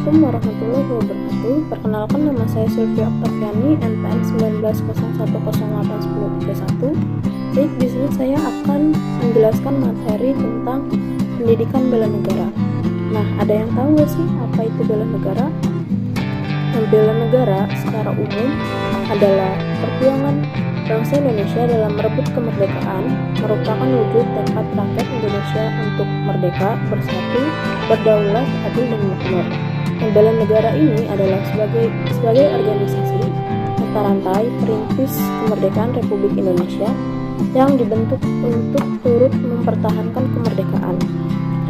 Assalamualaikum warahmatullahi wabarakatuh. Perkenalkan, nama saya Sylvia Octaviani, NPM 1901081031. Jadi di sini saya akan menjelaskan materi tentang pendidikan bela negara. Nah, ada yang tahu nggak sih apa itu bela negara? Nah, bela negara secara umum adalah perjuangan bangsa Indonesia dalam merebut kemerdekaan, merupakan wujud tekad rakyat Indonesia untuk merdeka, bersatu, berdaulat, adil, dan makmur. Bela negara ini adalah sebagai organisasi mata rantai perintis kemerdekaan Republik Indonesia yang dibentuk untuk turut mempertahankan kemerdekaan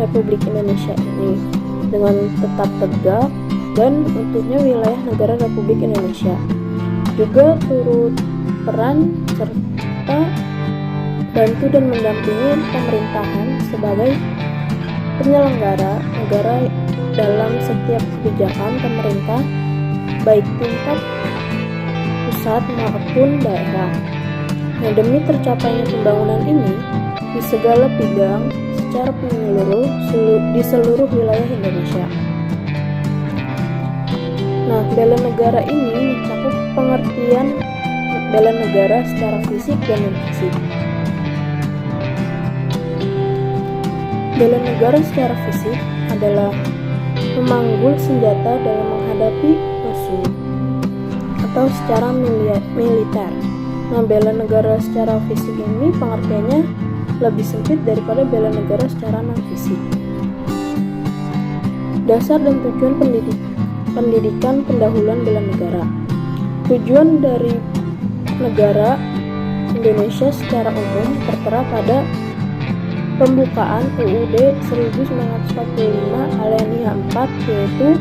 Republik Indonesia ini dengan tetap tegak dan utuhnya wilayah negara Republik Indonesia. Juga turut peran serta bantu dan mendampingi pemerintahan sebagai penyelenggara negara dalam setiap kebijakan pemerintah baik tingkat pusat maupun daerah. Nah, demi tercapainya pembangunan ini di segala bidang secara menyeluruh di seluruh wilayah Indonesia. Nah, bela negara ini mencakup pengertian bela negara secara fisik dan non-fisik. Bela negara secara fisik adalah memanggul senjata dalam menghadapi musuh atau secara militer. Nah, bela negara secara fisik ini pengertiannya lebih sempit daripada bela negara secara non-fisik. Dasar dan tujuan pendidikan pendahuluan bela negara. Tujuan dari negara Indonesia secara umum tertera pada pembukaan UUD 1945 Alinea 4, yaitu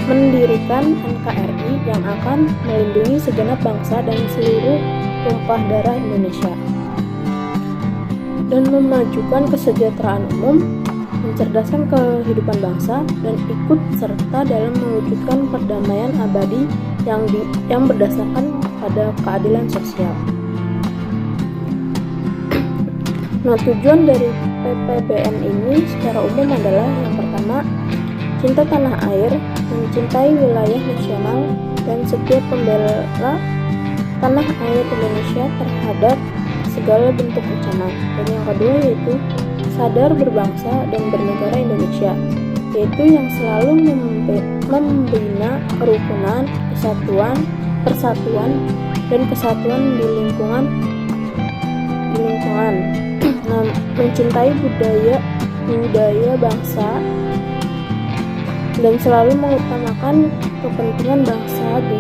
mendirikan NKRI yang akan melindungi segenap bangsa dan seluruh tumpah darah Indonesia dan memajukan kesejahteraan umum, mencerdaskan kehidupan bangsa, dan ikut serta dalam mewujudkan perdamaian abadi yang berdasarkan pada keadilan sosial. Nah, tujuan dari PPBN ini secara umum adalah yang pertama, cinta tanah air, mencintai wilayah nasional dan setiap pembela tanah air Indonesia terhadap segala bentuk ancaman. Dan yang kedua yaitu sadar berbangsa dan bernegara Indonesia, yaitu yang selalu membina kerukunan, persatuan dan kesatuan di lingkungan. Nah, mencintai budaya bangsa dan selalu mengutamakan kepentingan bangsa di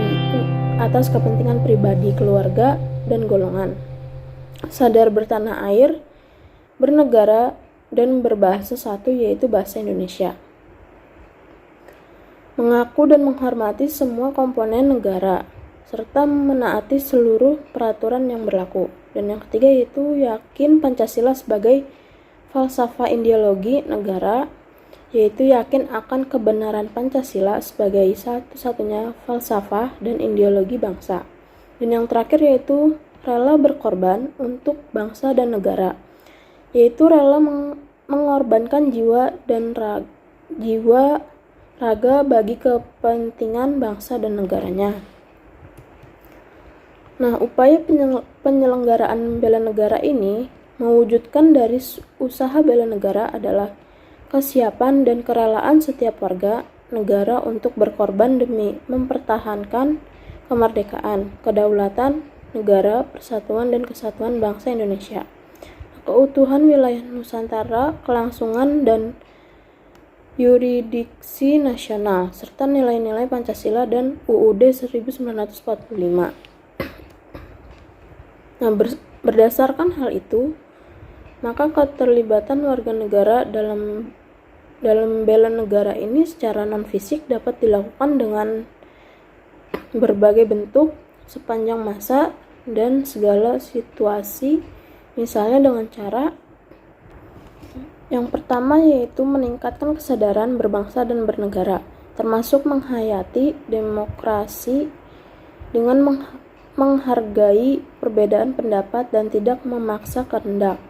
atas kepentingan pribadi, keluarga, dan golongan. Sadar bertanah air, bernegara, dan berbahasa satu, yaitu bahasa Indonesia. Mengaku dan menghormati semua komponen negara, serta menaati seluruh peraturan yang berlaku. Dan yang ketiga yaitu yakin Pancasila sebagai falsafah ideologi negara, yaitu yakin akan kebenaran Pancasila sebagai satu-satunya falsafah dan ideologi bangsa. Dan yang terakhir yaitu rela berkorban untuk bangsa dan negara, yaitu rela mengorbankan jiwa dan raga bagi kepentingan bangsa dan negaranya. Nah, upaya penyelenggaraan bela negara ini mewujudkan dari usaha bela negara adalah kesiapan dan kerelaan setiap warga negara untuk berkorban demi mempertahankan kemerdekaan, kedaulatan negara, persatuan dan kesatuan bangsa Indonesia, keutuhan wilayah Nusantara, kelangsungan dan yurisdiksi nasional, serta nilai-nilai Pancasila dan UUD 1945. Nah, berdasarkan hal itu, maka keterlibatan warga negara dalam bela negara ini secara non-fisik dapat dilakukan dengan berbagai bentuk sepanjang masa dan segala situasi, misalnya dengan cara yang pertama yaitu meningkatkan kesadaran berbangsa dan bernegara, termasuk menghayati demokrasi dengan menghargai perbedaan pendapat dan tidak memaksa kehendak,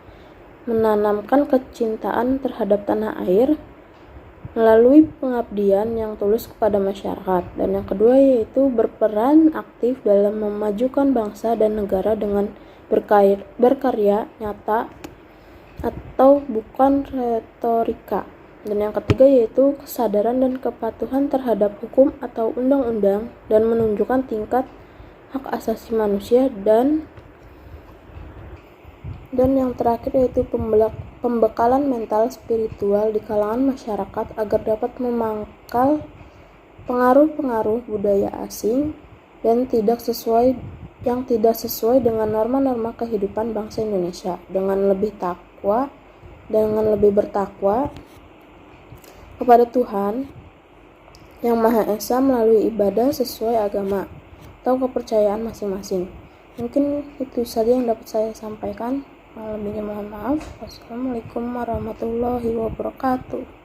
menanamkan kecintaan terhadap tanah air, melalui pengabdian yang tulus kepada masyarakat. Dan yang kedua yaitu berperan aktif dalam memajukan bangsa dan negara dengan berkarya nyata atau bukan retorika. Dan yang ketiga yaitu kesadaran dan kepatuhan terhadap hukum atau undang-undang dan menunjukkan tingkat hak asasi manusia. Dan yang terakhir yaitu pembekalan mental spiritual di kalangan masyarakat agar dapat memangkal pengaruh-pengaruh budaya asing dan tidak sesuai dengan norma-norma kehidupan bangsa Indonesia, dengan lebih bertakwa kepada Tuhan yang Maha Esa melalui ibadah sesuai agama atau kepercayaan masing-masing. Mungkin itu saja yang dapat saya sampaikan. Lebihnya mohon maaf. Wassalamualaikum warahmatullahi wabarakatuh.